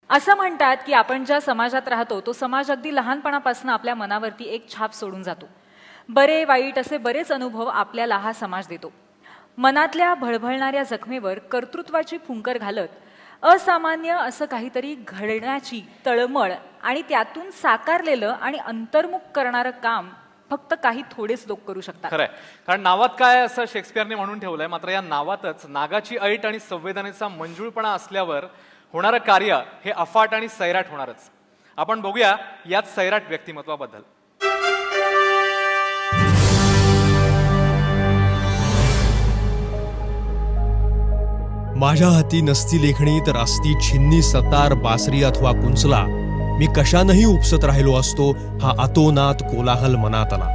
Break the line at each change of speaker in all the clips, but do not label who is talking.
असं म्हणतात की आपण ज्या समाजात राहतो तो समाज अगदी लहानपणापासून आपल्या मनावरती एक छाप सोडून जातो. बरे वाईट असे बरेच अनुभव आपल्याला हा समाज देतो. मनातल्या भळभळणाऱ्या जखमेवर कर्तृत्वाची फुंकर घालत असामान्य असं काहीतरी घडण्याची तळमळ आणि त्यातून साकारलेलं आणि अंतर्मुख करणारं काम फक्त काही थोडेच लोक करू शकतात.
खरंय, कारण नावात काय असं शेक्सपियरने म्हणून ठेवलंय, मात्र या नावातच नागाची ऐट आणि संवेदनेचा मंजूळपणा असल्यावर होणारं कार्य हे अफाट आणि सैराट होणारच. आपण बघूया याच सैराट व्यक्तिमत्वाबद्दल.
माझ्या हाती नसती लेखणी तर असती छिन्नी सतार बासरी अथवा कुंचला. मी कशानंही उपसत राहिलो असतो हा अतोनात कोलाहल मनात आला.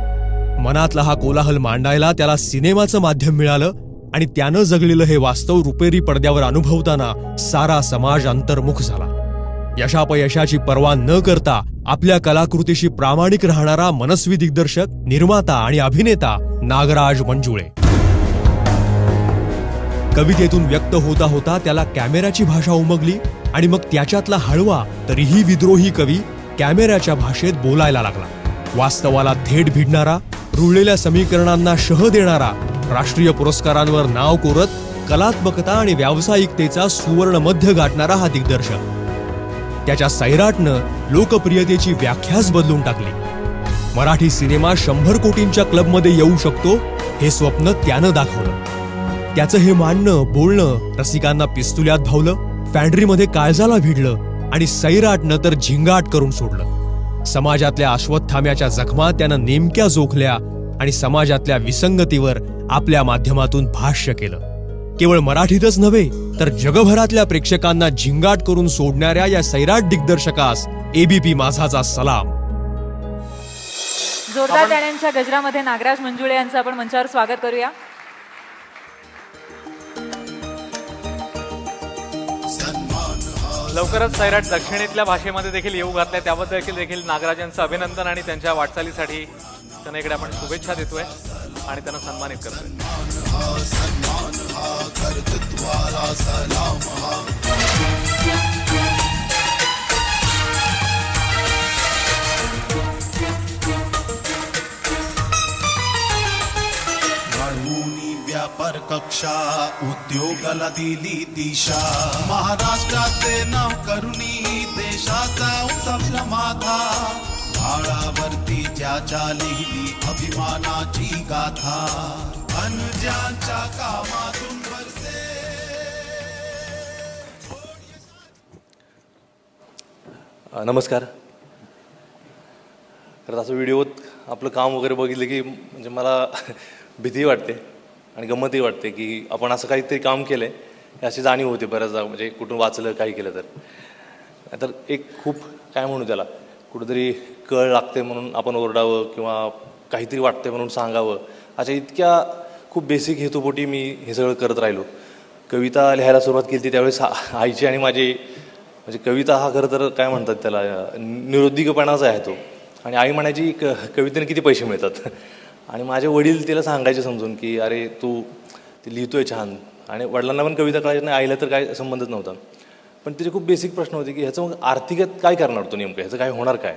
मनातला हा कोलाहल मांडायला त्याला सिनेमाचं माध्यम मिळालं आणि त्यानं जगलेलं हे वास्तव रुपेरी पडद्यावर अनुभवताना सारा समाज अंतर्मुख झाला. यशापयशाची पर्वा न करता आपल्या कलाकृतीशी प्रामाणिक राहणारा मनस्वी दिग्दर्शक, निर्माता आणि अभिनेता नागराज मंजुळे. कवितेतून व्यक्त होता होता त्याला कॅमेऱ्याची भाषा उमगली आणि मग त्याच्यातला हळवा तरीही विद्रोही कवी कॅमेऱ्याच्या भाषेत बोलायला लागला. वास्तवाला थेट भिडणारा, रुळलेल्या समीकरणांना शह देणारा, राष्ट्रीय पुरस्कारांवर नाव कोरत कलात्मकता आणि व्यावसायिकतेचा सुवर्ण मध्य गाठणारा हा दिग्दर्शक. त्याच्या सैराटनं लोकप्रियतेची व्याख्याच बदलून टाकली. मराठी सिनेमा 100 कोटींच्या क्लबमध्ये येऊ शकतो हे स्वप्न त्यानं दाखवलं. त्याचं हे मांडणं बोलणं रसिकांना पिस्तुल्यात भावलं, फॅन्ड्रीमध्ये काळजाला भिडलं आणि सैराटनं तर झिंगाट करून सोडलं. समाजातल्या अश्वत्थाम्याच्या जखमा त्यानं नेमक्या जोखल्या आणि समाजातल्या विसंगतीवर आपल्या माध्यमातून भाष्य केलं. केवळ मराठीतच नव्हे तर जगभरातल्या प्रेक्षकांना झिंगाट करून सोडणाऱ्या या सैराट दिग्दर्शकास एबीपी माझाचा सलाम.
जोरदार टाळ्यांच्या गजरामध्ये नागराज मंजुळे यांचं आपण मंचावर स्वागत करूया.
लवकरच सैराट दक्षिणेतल्या भाषेमध्ये देखील येऊ घातल्या, त्याबद्दल देखील नागराजांचं अभिनंदन आणि त्यांच्या वाटचालीसाठी त्यांना इकडे आपण शुभेच्छा देतोय आणि त्यांना सन्मानित करतोय.
व्यापार कक्षा उद्योगाला दिली दिशा, महाराष्ट्राचे नाव करुणी देशाचा उत्सव माथा, भाळावरती ज्याच्या लिहिली अभिमानाची गाथा, अनुजांच्या कामातून बरसे.
नमस्कार. तर असं व्हिडिओत आपलं काम वगैरे बघितलं की म्हणजे मला भीती वाटते आणि गंमतही वाटते की आपण असं काहीतरी काम केलं आहे अशी जाणीव होते बऱ्याचदा. म्हणजे कुठून वाचलं काही केलं तर एक खूप काय म्हणू त्याला कुठंतरी कळ लागते म्हणून आपण ओरडावं किंवा काहीतरी वाटते म्हणून सांगावं, अशा इतक्या खूप बेसिक हेतूपोटी मी हे सगळं करत राहिलो. कविता लिहायला सुरुवात केली त्यावेळेस आईची आणि माझी म्हणजे कविता हा खरं तर काय म्हणतात त्याला निरुद्योगपणाचा आहे तो. आणि आई म्हणायची कवितेने किती पैसे मिळतात. आणि माझे वडील तिला सांगायचे समजून की अरे तू ती लिहितोय छान. आणि वडिलांना पण कविता कळायची नाही, आईला तर काय संबंधच नव्हता. पण तिचे खूप बेसिक प्रश्न होते की ह्याचं मग आर्थिक काय करणार तो नेमकं, ह्याचं काय होणार काय.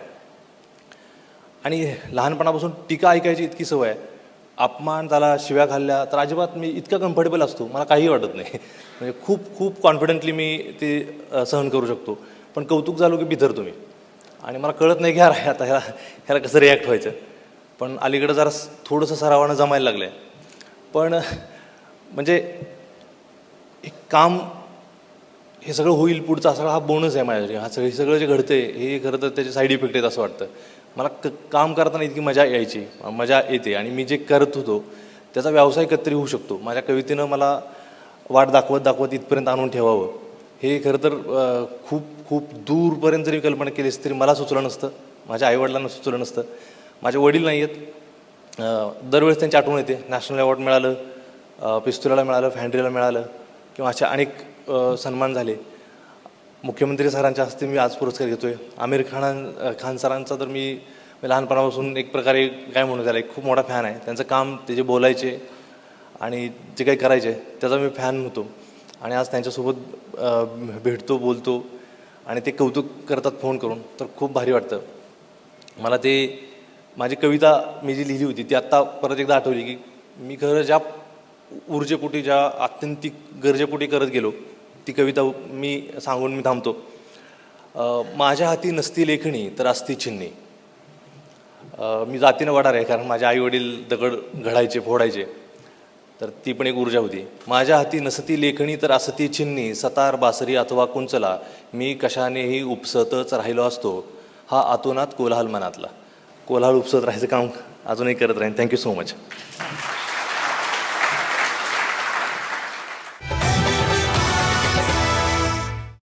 आणि लहानपणापासून टीका ऐकायची इतकी सवय आहे, अपमान झाला शिव्या खाल्ल्या तर अजिबात मी इतका कम्फर्टेबल असतो, मला काही वाटत नाही. म्हणजे खूप खूप कॉन्फिडंटली मी ते सहन करू शकतो. पण कौतुक झालो की बिथरतो मी आणि मला कळत नाही की यार आता ह्याला कसं रिॲक्ट व्हायचं. पण अलीकडं जरा थोडंसं सरावानं जमायला लागलं आहे. पण म्हणजे एक काम हे सगळं होईल पुढचा सगळा हा बोनस आहे माझ्यासाठी. हा सगळं जे घडतंय हे खरं तर त्याचे साईड इफेक्ट आहेत असं वाटतं मला. काम करताना इतकी मजा यायची, मजा येते आणि मी जे करत होतो त्याचा व्यवसाय कधीतरी होऊ शकतो. माझ्या कवितेनं मला वाट दाखवत इथपर्यंत आणून ठेवावं हे खरं तर खूप खूप दूरपर्यंत जरी कल्पना केलीस तरी मला सुचलं नसतं, माझ्या आईवडिलांना सुचलं नसतं. माझे वडील नाही आहेत, दरवेळेस त्यांची आठवण येते. नॅशनल अवॉर्ड मिळालं, पिस्तुलाला मिळालं, फॅन्ड्रीला मिळालं किंवा अशा अनेक सन्मान झाले. मुख्यमंत्री सरांच्या हस्ते मी आज पुरस्कार घेतो आहे. आमिर खान सरांचा तर मी लहानपणापासून एक प्रकारे काय म्हणू त्याला एक खूप मोठा फॅन आहे. त्यांचं काम ते जे बोलायचे आणि जे काही करायचे त्याचा मी फॅन होतो. आणि आज त्यांच्यासोबत भेटतो बोलतो आणि ते कौतुक करतात फोन करून, तर खूप भारी वाटतं मला. ते माझी कविता मी जी लिहिली होती ती आत्ता परत एकदा आठवली, की मी खरं ज्या ऊर्जेपोटी, ज्या आत्यंतिक गरजेपोटी करत गेलो, ती कविता मी सांगून मी थांबतो. माझ्या हाती नसती लेखणी तर असती चिन्नी. मी जातीनं वडार आहे, कारण माझे आई वडील दगड घडायचे, फोडायचे, तर ती पण एक ऊर्जा होती. माझ्या हाती नसती लेखणी तर असती चिन्नी, सतार बासरी अथवा कुंचला, मी कशानेही उपसतच राहिलो असतो, हा आतोनात कोल्हाल मनातला. कोल्हाल उपसत राहायचं काम अजूनही करत राहीन. Thank you so much.